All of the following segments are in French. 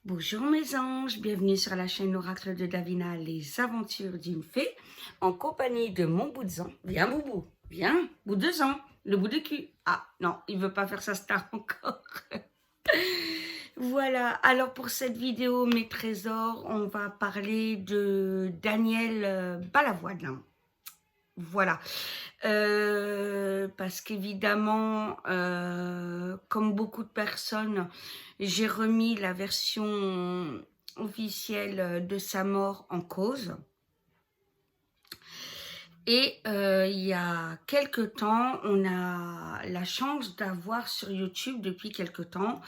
Bonjour mes anges, bienvenue sur la chaîne Oracle de Davina, les aventures d'une fée, en compagnie de mon bout de sang. Viens Boubou, viens, bout de sang, le bout de cul. Ah non, il veut pas faire sa star encore. Voilà, alors pour cette vidéo, mes trésors, on va parler de Daniel Balavoine. Voilà, parce qu'évidemment, comme beaucoup de personnes, j'ai remis la version officielle de sa mort en cause. Et il y a quelque temps, on a la chance d'avoir sur YouTube depuis quelque temps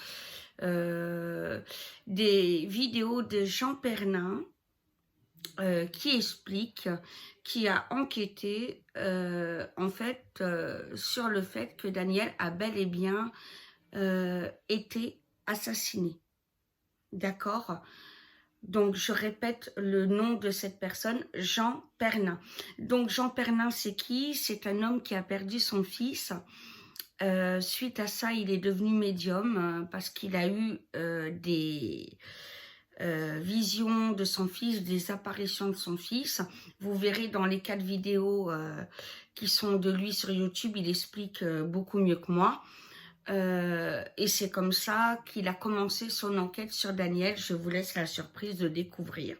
des vidéos de Jean Pernin qui explique, qui a enquêté en fait sur le fait que Daniel a bel et bien été assassiné. D'accord? Donc je répète le nom de cette personne, Jean Pernin. Donc Jean Pernin, c'est qui? C'est un homme qui a perdu son fils. Suite à ça, il est devenu médium parce qu'il a eu des visions de son fils, des apparitions de son fils. Vous verrez dans les 4 vidéos qui sont de lui sur YouTube, il explique beaucoup mieux que moi. Et c'est comme ça qu'il a commencé son enquête sur Daniel. Je vous laisse la surprise de découvrir.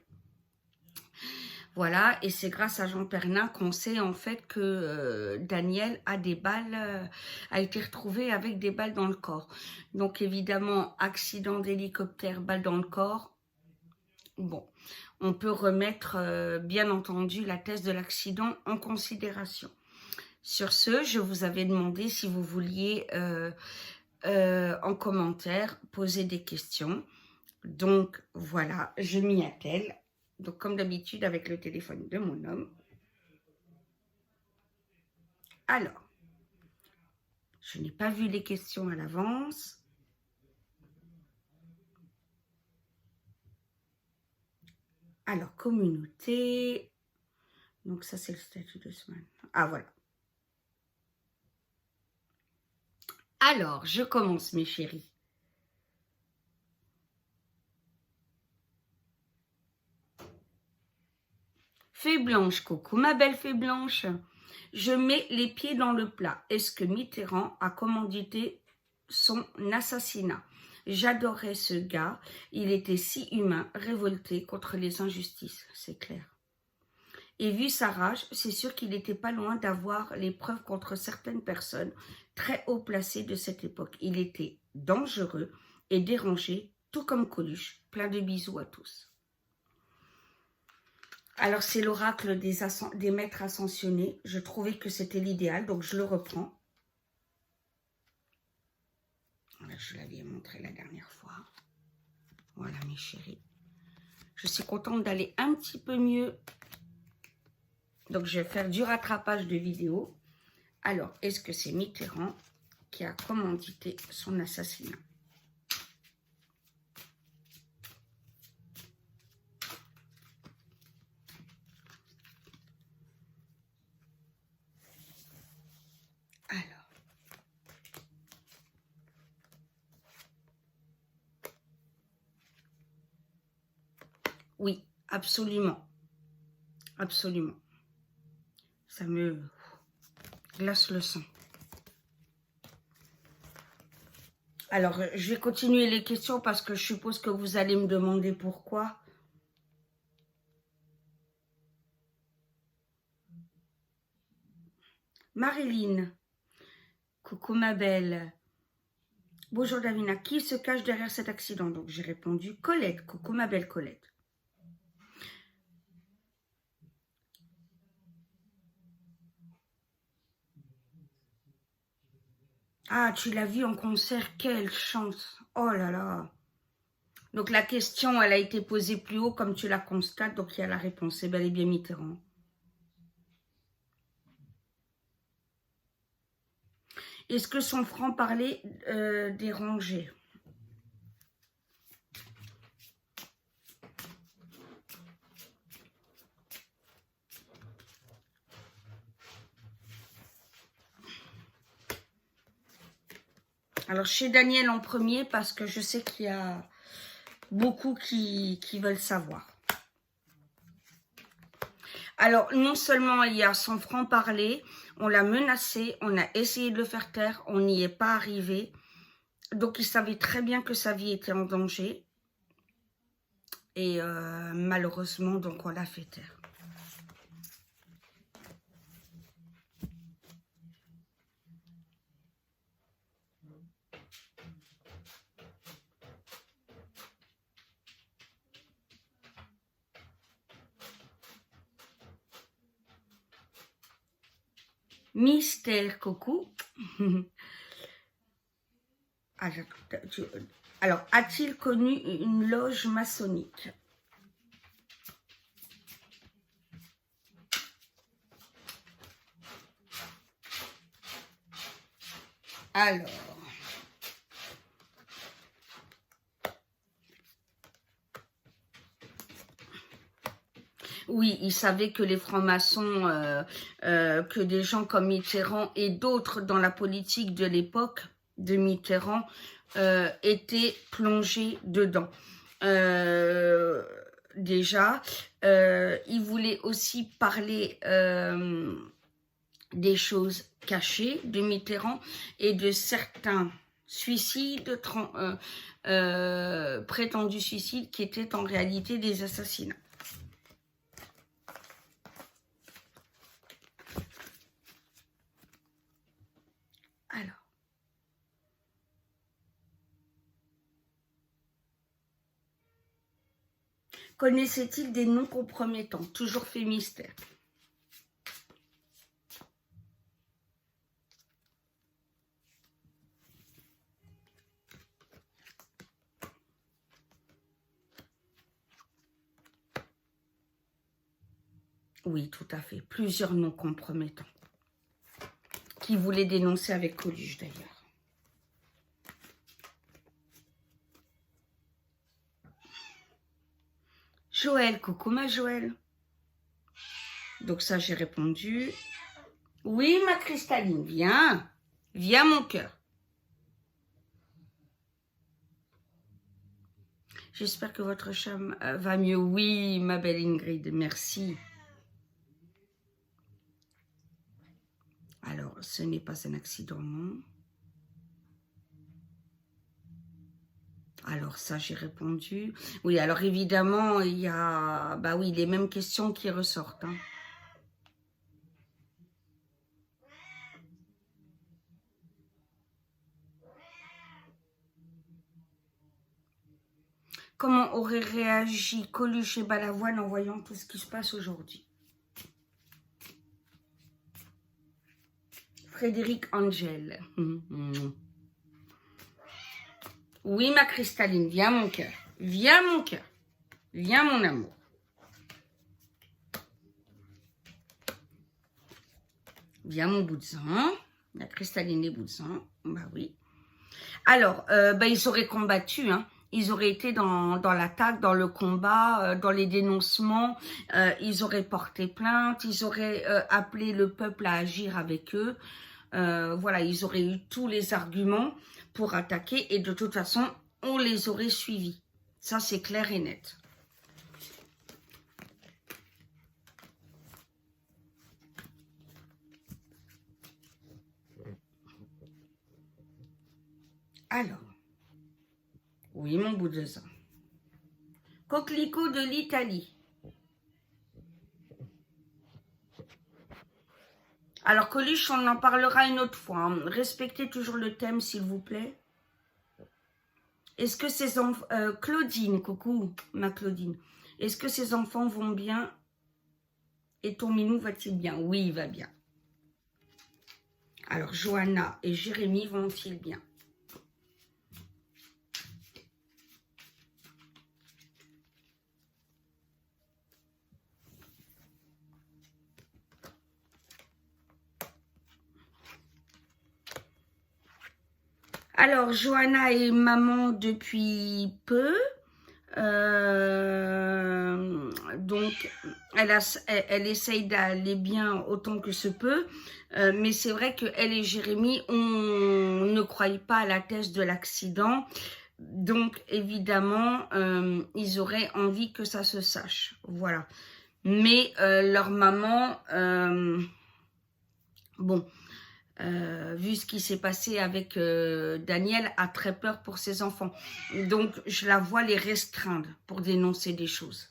Voilà, et c'est grâce à Jean Pernin qu'on sait en fait que Daniel a des balles, a été retrouvé avec des balles dans le corps. Donc évidemment, accident d'hélicoptère, balles dans le corps. Bon, on peut remettre bien entendu la thèse de l'accident en considération. Sur ce, je vous avais demandé si vous vouliez en commentaire poser des questions. Donc voilà, je m'y attelle. Donc comme d'habitude avec le téléphone de mon homme. Alors, je n'ai pas vu les questions à l'avance. Alors, communauté. Donc ça, c'est le statut de semaine. Ah, voilà. Alors, je commence, mes chéris. Fée blanche, coucou ma belle fée blanche. Je mets les pieds dans le plat. Est-ce que Mitterrand a commandité son assassinat? J'adorais ce gars. Il était si humain, révolté contre les injustices, c'est clair. Et vu sa rage, c'est sûr qu'il n'était pas loin d'avoir les preuves contre certaines personnes très haut placées de cette époque. Il était dangereux et dérangé, tout comme Coluche. Plein de bisous à tous. Alors, c'est l'oracle des maîtres ascensionnés. Je trouvais que c'était l'idéal, donc je le reprends. Voilà, je l'avais montré la dernière fois. Voilà, mes chéris. Je suis contente d'aller un petit peu mieux. Donc, je vais faire du rattrapage de vidéos. Alors, est-ce que c'est Mitterrand qui a commandité son assassinat? Alors, oui, absolument. Absolument. Ça me glace le sang. Alors, je vais continuer les questions parce que je suppose que vous allez me demander pourquoi. Marilyn, coucou ma belle. Bonjour Davina, qui se cache derrière cet accident? Donc j'ai répondu Colette, coucou ma belle Colette. Ah, tu l'as vu en concert, quelle chance. Oh là là. Donc la question, elle a été posée plus haut comme tu la constates, donc il y a la réponse, c'est bel et bien Mitterrand. Est-ce que son franc-parler dérangeait? Alors chez Daniel en premier, parce que je sais qu'il y a beaucoup qui veulent savoir. Alors, non seulement il y a son franc-parler, on l'a menacé, on a essayé de le faire taire, on n'y est pas arrivé. Donc, il savait très bien que sa vie était en danger. Et malheureusement, donc, on l'a fait taire. Mystère, coucou. Alors, a-t-il connu une loge maçonnique? Alors, oui, il savait que les francs-maçons, que des gens comme Mitterrand et d'autres dans la politique de l'époque de Mitterrand étaient plongés dedans. Déjà, il voulait aussi parler des choses cachées de Mitterrand et de certains suicides, prétendus suicides qui étaient en réalité des assassinats. Alors, connaissait-il des noms compromettants? Toujours fait mystère. Oui, tout à fait. Plusieurs noms compromettants. Qui voulait dénoncer avec Coluche d'ailleurs. Joël, coucou ma Joël. Donc ça, j'ai répondu. Oui, ma Cristalline, viens. Viens mon cœur. J'espère que votre chat va mieux. Oui, ma belle Ingrid, merci. Alors, ce n'est pas un accident, non. Alors ça, j'ai répondu. Oui, alors évidemment, il y a bah oui, les mêmes questions qui ressortent. Hein. Comment aurait réagi Coluche et Balavoine en voyant tout ce qui se passe aujourd'hui? Frédéric Angel. Oui, ma Cristalline, viens mon cœur. Viens mon cœur. Viens mon amour. Viens mon bout de sang. La Cristalline et bout de sang. Bah oui. Alors, ils auraient combattu, hein. Ils auraient été dans l'attaque, dans le combat, dans les dénoncements. Ils auraient porté plainte. Ils auraient appelé le peuple à agir avec eux. Voilà, ils auraient eu tous les arguments pour attaquer. Et de toute façon, on les aurait suivis. Ça, c'est clair et net. Alors, oui, mon bout de sang. Coquelicot de l'Italie. Alors, Coluche, on en parlera une autre fois. Hein. Respectez toujours le thème, s'il vous plaît. Est-ce que ces enfants... Claudine, coucou, ma Claudine. Est-ce que ces enfants vont bien? Et ton minou va-t-il bien? Oui, il va bien. Alors, Johanna et Jérémy vont-ils bien? Alors, Johanna est maman depuis peu. Donc, elle essaye d'aller bien autant que se peut. Mais c'est vrai qu'elle et Jérémy, on ne croyait pas à la thèse de l'accident. Donc, évidemment, ils auraient envie que ça se sache. Voilà. Mais leur maman, bon, vu ce qui s'est passé avec Daniel, a très peur pour ses enfants. Donc, je la vois les restreindre pour dénoncer des choses.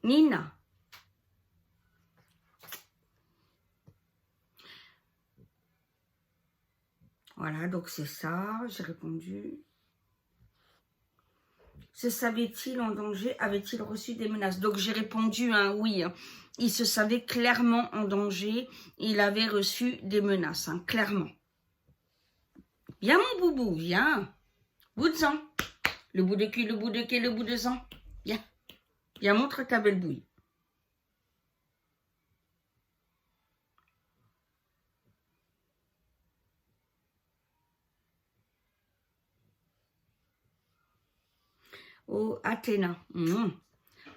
Nina. Voilà, donc c'est ça, j'ai répondu. Se savait-il en danger? Avait-il reçu des menaces? Donc j'ai répondu un oui. Il se savait clairement en danger. Il avait reçu des menaces, hein, clairement. Viens mon boubou, viens. Bout de sang. Le bout de cul, le bout de quai, le bout de sang. Viens. Viens, montre ta belle bouille. Oh, Athéna.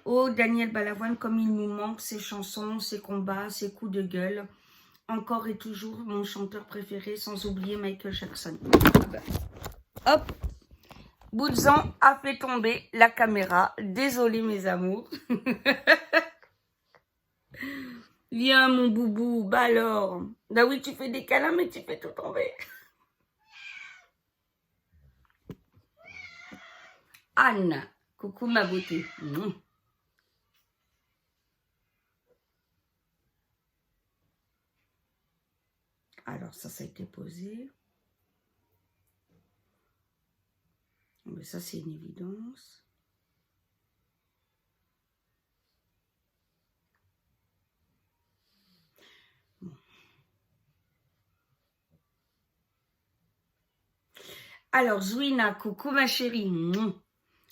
Oh, Daniel Balavoine, comme il nous manque, ses chansons, ses combats, ses coups de gueule. Encore et toujours mon chanteur préféré, sans oublier Michael Jackson. Hop, Bouzan a fait tomber la caméra. Désolée mes amours. Viens mon boubou, bah alors. Bah oui, tu fais des câlins, mais tu fais tout tomber. Anne, coucou ma beauté. Alors ça a été posé. Mais ça c'est une évidence. Bon. Alors Zouina, coucou ma chérie.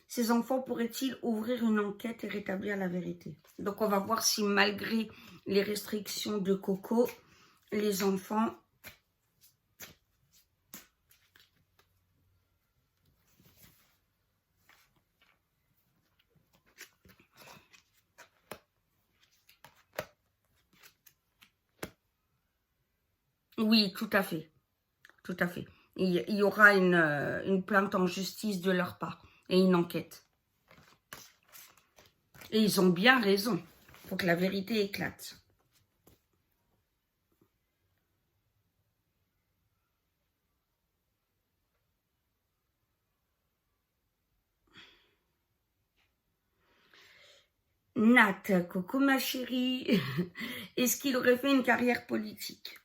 Ces enfants pourraient-ils ouvrir une enquête et rétablir la vérité? Donc on va voir si malgré les restrictions de Coco, les enfants... Oui, tout à fait. Tout à fait. Il y aura une plainte en justice de leur part et une enquête. Et ils ont bien raison. Il faut que la vérité éclate. Nat, coucou ma chérie. Est-ce qu'il aurait fait une carrière politique?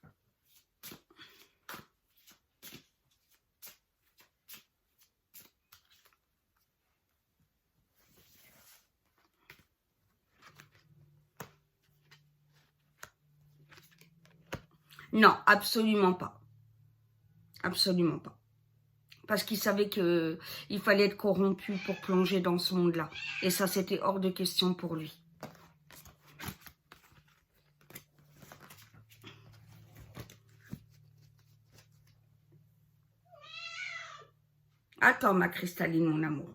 Non, absolument pas. Absolument pas. Parce qu'il savait qu'il fallait être corrompu pour plonger dans ce monde-là. Et ça, c'était hors de question pour lui. Attends, ma cristalline, mon amour.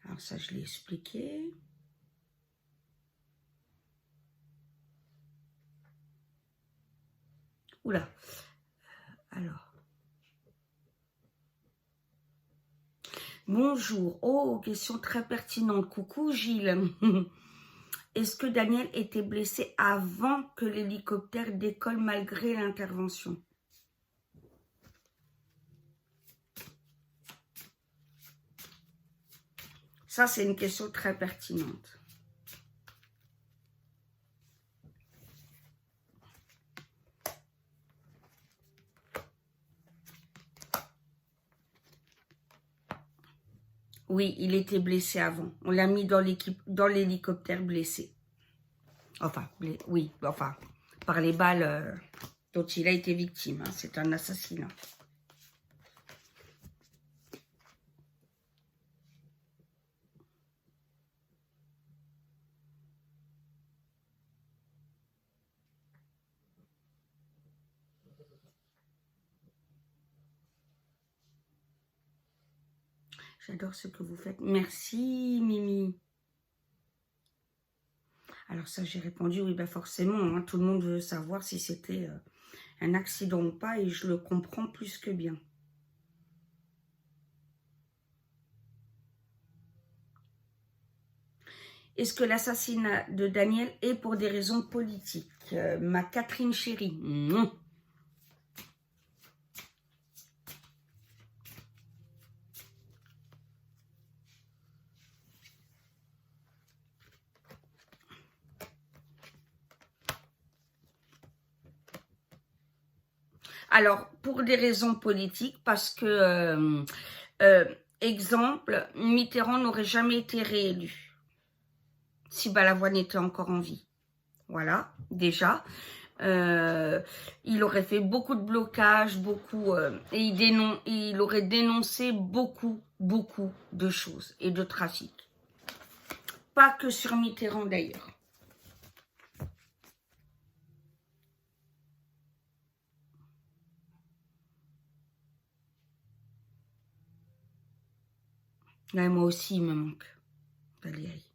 Alors ça, je l'ai expliqué. Oula. Alors. Bonjour. Oh, question très pertinente. Coucou Gilles. Est-ce que Daniel était blessé avant que l'hélicoptère décolle malgré l'intervention? Ça, c'est une question très pertinente. Oui, il était blessé avant. On l'a mis dans l'hélicoptère blessé. Enfin, oui, enfin, par les balles dont il a été victime. Hein. C'est un assassinat. J'adore ce que vous faites. Merci, Mimi. Alors ça, j'ai répondu, oui, ben forcément, hein, tout le monde veut savoir si c'était un accident ou pas, et je le comprends plus que bien. Est-ce que l'assassinat de Daniel est pour des raisons politiques? Ma Catherine chérie, non. Alors, pour des raisons politiques, parce que, exemple, Mitterrand n'aurait jamais été réélu si Balavoine était encore en vie. Voilà, déjà. Il aurait fait beaucoup de blocages, et il aurait dénoncé beaucoup de choses et de trafic. Pas que sur Mitterrand d'ailleurs. Là, moi aussi, il me manque Valérie.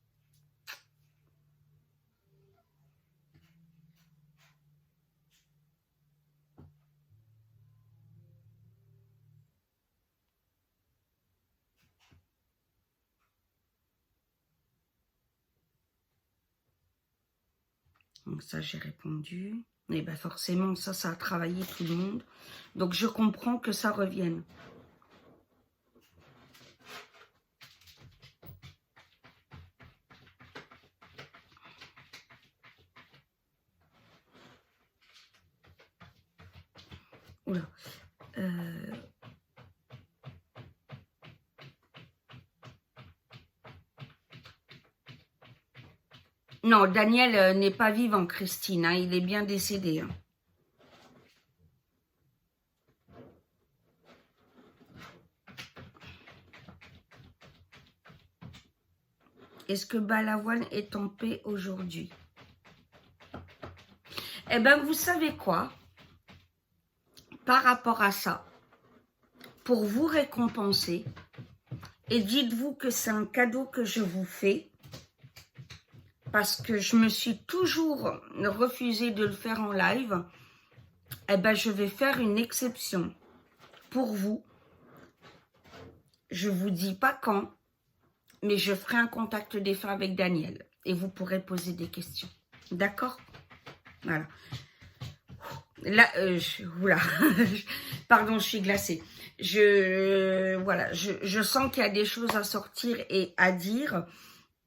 Donc ça, j'ai répondu. Et bien forcément, ça a travaillé tout le monde. Donc je comprends que ça revienne. Oula. Non, Daniel n'est pas vivant, Christine. Hein, il est bien décédé. Hein. Est-ce que Balavoine est en paix aujourd'hui? Eh bien, vous savez quoi? Par rapport à ça, pour vous récompenser, et dites-vous que c'est un cadeau que je vous fais, parce que je me suis toujours refusé de le faire en live, eh ben, je vais faire une exception pour vous. Je ne vous dis pas quand, mais je ferai un contact défunt avec Daniel et vous pourrez poser des questions. D'accord? Voilà. Là, oula, pardon, je suis glacée. Voilà, je sens qu'il y a des choses à sortir et à dire.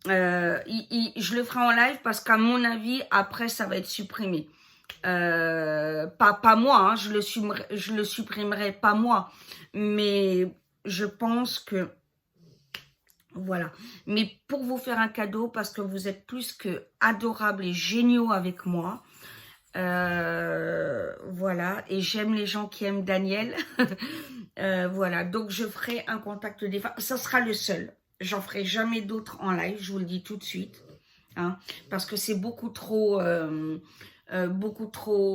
Je le ferai en live parce qu'à mon avis, après, ça va être supprimé. Pas moi, hein, je le supprimerai pas moi, mais je pense que voilà. Mais pour vous faire un cadeau, parce que vous êtes plus que adorables et géniaux avec moi, voilà, et j'aime les gens qui aiment Daniel. Voilà, donc je ferai un contact des femmes. Ça sera le seul. J'en ferai jamais d'autres en live, je vous le dis tout de suite. Hein, parce que c'est beaucoup trop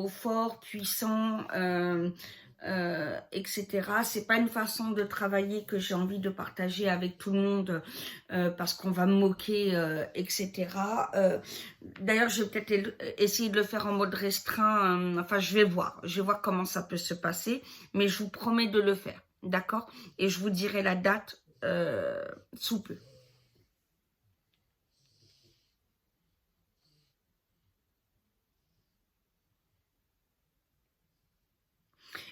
fort, puissant, etc. C'est pas une façon de travailler que j'ai envie de partager avec tout le monde parce qu'on va me moquer, etc. D'ailleurs, je vais peut-être essayer de le faire en mode restreint. Enfin, je vais voir comment ça peut se passer, mais je vous promets de le faire, d'accord? Et je vous dirai la date sous peu.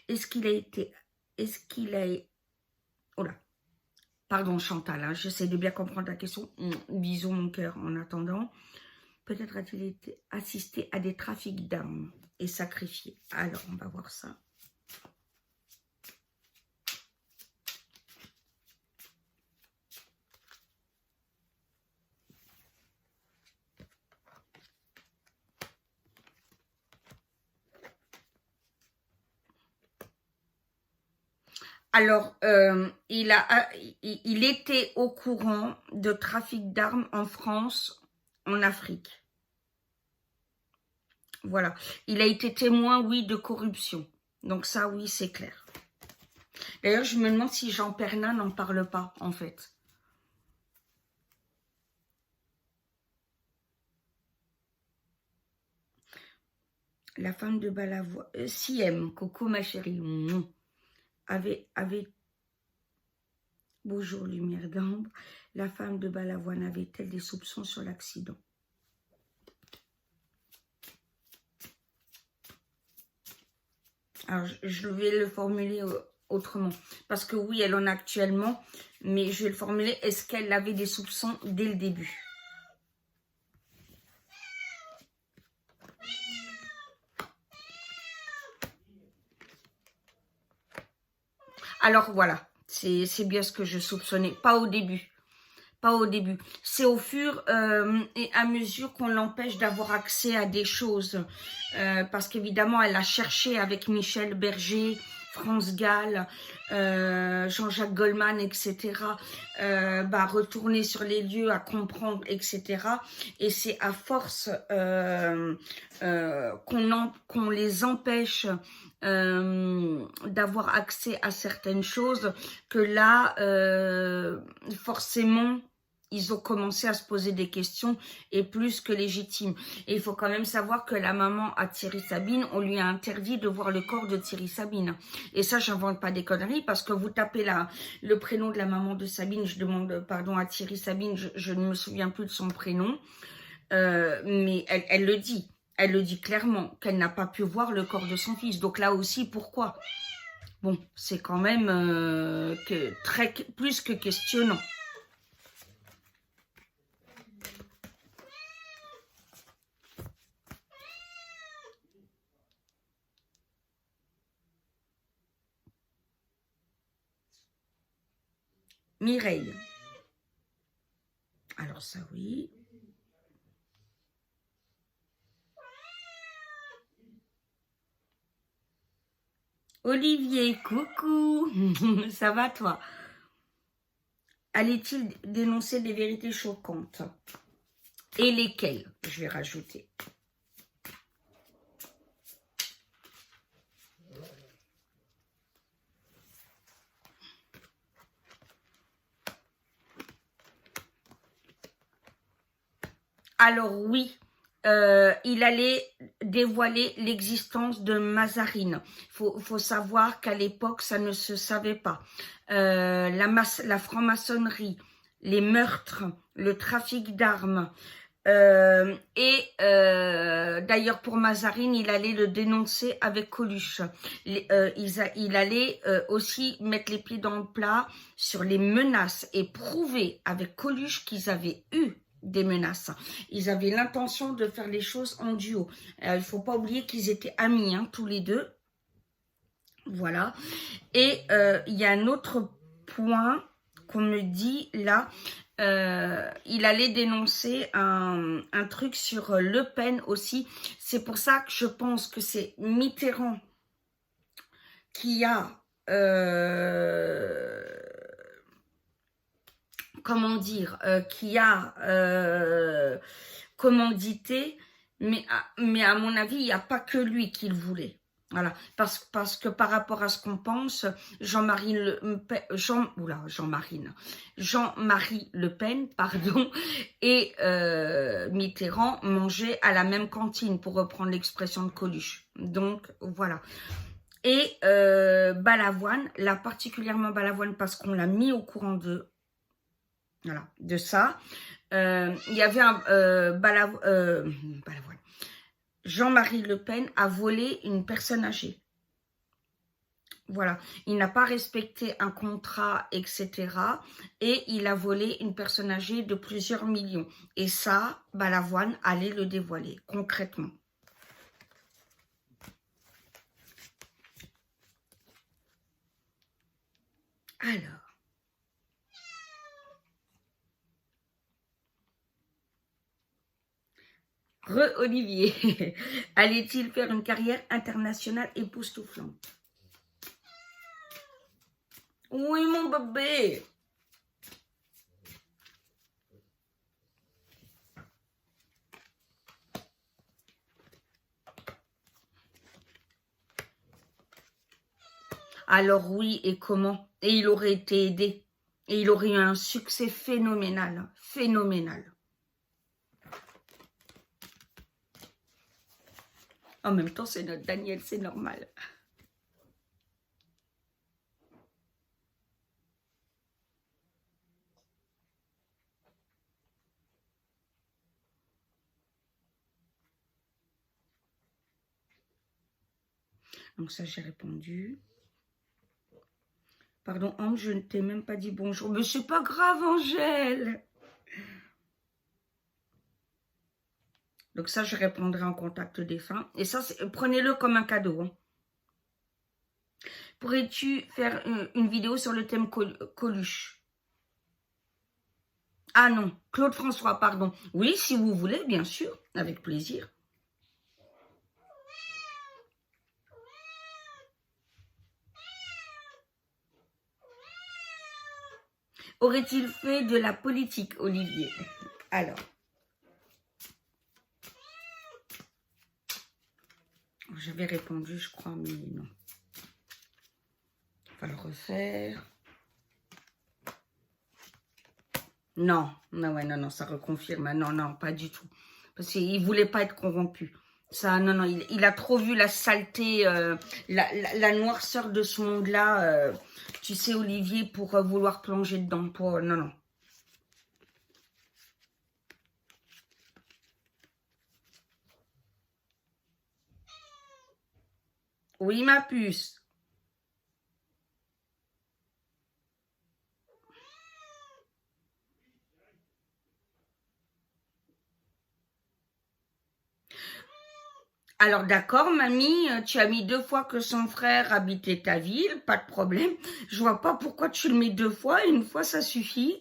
Est-ce qu'il a été... Oh là, pardon Chantal, hein, j'essaie de bien comprendre la question. Bisous mon cœur en attendant. Peut-être a-t-il été assisté à des trafics d'armes et sacrifié. Alors, on va voir ça. Alors, il était au courant de trafic d'armes en France, en Afrique. Voilà. Il a été témoin, oui, de corruption. Donc ça, oui, c'est clair. D'ailleurs, je me demande si Jean Pernin n'en parle pas, en fait. La femme de Balavoine, Siem, coucou ma chérie, avait, bonjour lumière d'ambre, la femme de Balavoine avait-elle des soupçons sur l'accident? Alors, je vais le formuler autrement. Parce que oui, elle en a actuellement, mais je vais le formuler. Est-ce qu'elle avait des soupçons dès le début? Alors voilà, c'est bien ce que je soupçonnais. Pas au début. Pas au début. C'est au fur et à mesure qu'on l'empêche d'avoir accès à des choses. Parce qu'évidemment, elle a cherché avec Michel Berger, France Gall, Jean-Jacques Goldman, etc. Retourner sur les lieux, à comprendre, etc. Et c'est à force qu'on les empêche d'avoir accès à certaines choses que là, forcément, ils ont commencé à se poser des questions et plus que légitimes. Et il faut quand même savoir que la maman à Thierry Sabine, on lui a interdit de voir le corps de Thierry Sabine. Et ça, j'invente pas des conneries parce que vous tapez le prénom de la maman de Sabine, je demande pardon à Thierry Sabine, je ne me souviens plus de son prénom, mais elle le dit. Elle le dit clairement, qu'elle n'a pas pu voir le corps de son fils. Donc là aussi, pourquoi? Bon, c'est quand même plus que questionnant. Mireille. Alors ça, oui. Olivier, coucou. Ça va, toi? Allait-il dénoncer des vérités choquantes? Et lesquelles, je vais rajouter. Alors oui, il allait dévoiler l'existence de Mazarine. Faut savoir qu'à l'époque, ça ne se savait pas. La franc-maçonnerie, les meurtres, le trafic d'armes, d'ailleurs pour Mazarine, il allait le dénoncer avec Coluche. Il allait aussi mettre les pieds dans le plat sur les menaces et prouver avec Coluche qu'ils avaient eu des menaces. Ils avaient l'intention de faire les choses en duo. Il ne faut pas oublier qu'ils étaient amis, hein, tous les deux. Voilà. Et il y a un autre point qu'on me dit là. Il allait dénoncer un truc sur Le Pen aussi. C'est pour ça que je pense que c'est Mitterrand qui a comment dire, qui a commandité, mais à mon avis, il n'y a pas que lui qui le voulait. Voilà, parce que par rapport à ce qu'on pense, Jean-Marie Le Pen, pardon, et Mitterrand mangeaient à la même cantine, pour reprendre l'expression de Coluche. Donc, voilà. Et Balavoine, là particulièrement Balavoine, parce qu'on l'a mis au courant de ça. Il y avait un Balavoine. Jean-Marie Le Pen a volé une personne âgée. Voilà, il n'a pas respecté un contrat, etc. Et il a volé une personne âgée de plusieurs millions. Et ça, Balavoine allait le dévoiler, concrètement. Alors. Olivier, allait-il faire une carrière internationale époustouflante? Oui, mon bébé. Alors oui, et comment? Et il aurait été aidé. Et il aurait eu un succès phénoménal. Phénoménal. En même temps, c'est notre Daniel, c'est normal. Donc ça, j'ai répondu. Pardon, Ange, je ne t'ai même pas dit bonjour. Mais c'est pas grave, Angèle. Donc ça, je répondrai en contact défunt. Et ça, prenez-le comme un cadeau. Hein. Pourrais-tu faire une vidéo sur le thème Coluche? Ah non, Claude François, pardon. Oui, si vous voulez, bien sûr, avec plaisir. Aurait-il fait de la politique, Olivier? Alors. J'avais répondu, je crois, mais non. On va le refaire. Non, non, ouais, non, non, ça reconfirme. Non, non, pas du tout. Parce qu'il ne voulait pas être corrompu. Ça, non, non, il a trop vu la saleté, la noirceur de ce monde-là. Tu sais, Olivier, pour vouloir plonger dedans. Non, non. Oui, ma puce. Alors d'accord, mamie, tu as mis 2 fois que son frère habitait ta ville, pas de problème. Je vois pas pourquoi tu le mets 2 fois, une fois ça suffit.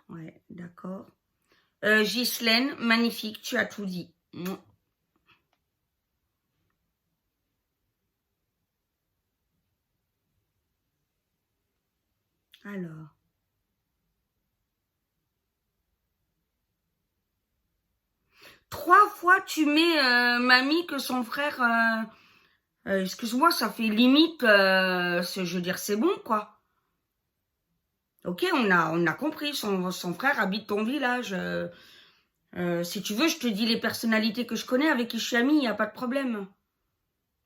Ouais, d'accord. Ghislaine, magnifique, tu as tout dit. Alors. Trois fois tu mets mamie que son frère... excuse-moi, ça fait limite... je veux dire, c'est bon, quoi. Ok, on a compris, son frère habite ton village. Si tu veux, je te dis les personnalités que je connais avec qui je suis amie, il n'y a pas de problème.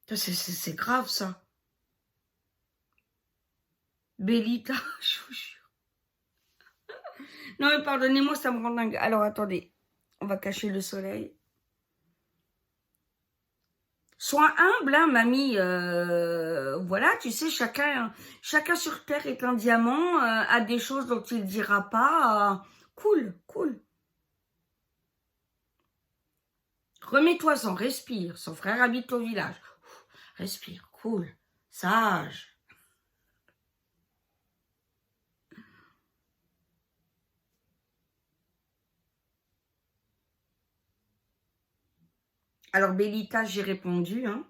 C'est grave, ça. Bélita, je vous jure. Non, mais pardonnez-moi, ça me rend dingue. Alors, attendez. On va cacher le soleil. Sois humble, hein, mamie. Voilà, tu sais, chacun sur Terre est un diamant, a des choses dont il ne dira pas. Cool, cool. Remets-toi-en, respire. Son frère habite au village. Respire, cool, sage. Alors, Bélita, j'ai répondu, hein.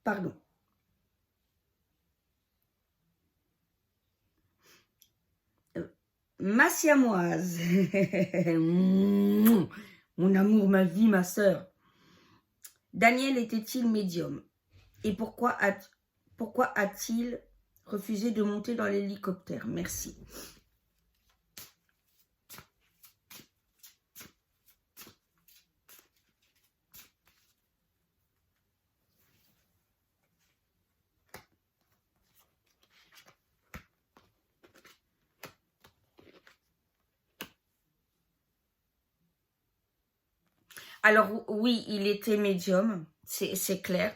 Pardon. Ma siamoise. Mon amour, ma vie, ma sœur. Daniel était-il médium? Et pourquoi a-t-il refusé de monter dans l'hélicoptère? Merci. Alors oui, il était médium, c'est clair.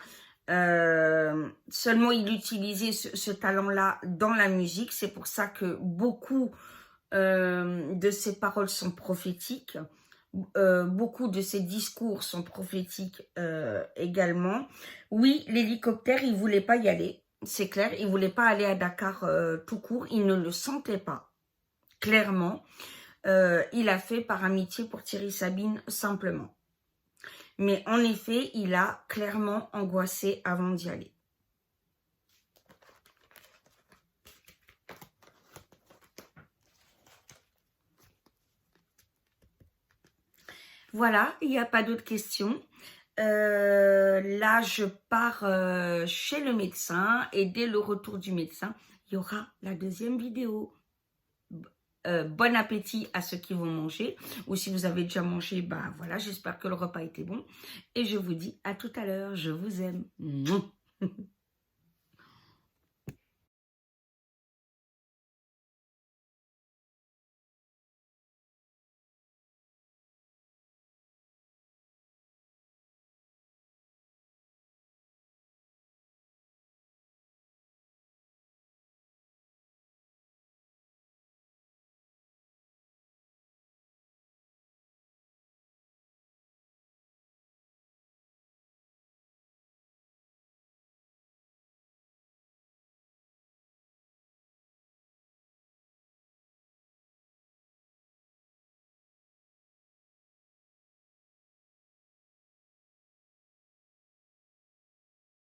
Seulement, il utilisait ce talent-là dans la musique. C'est pour ça que beaucoup de ses paroles sont prophétiques. Beaucoup de ses discours sont prophétiques également. Oui, l'hélicoptère, il voulait pas y aller. c'est clair. Il ne voulait pas aller à Dakar tout court. Il ne le sentait pas, clairement. Il a fait par amitié pour Thierry Sabine, simplement. Mais en effet, il a clairement angoissé avant d'y aller. Voilà, il n'y a pas d'autres questions. Là, je pars chez le médecin et dès le retour du médecin, il y aura la deuxième vidéo. Bon appétit à ceux qui vont manger. Ou si vous avez déjà mangé, ben voilà, j'espère que le repas était bon. Et je vous dis à tout à l'heure. Je vous aime.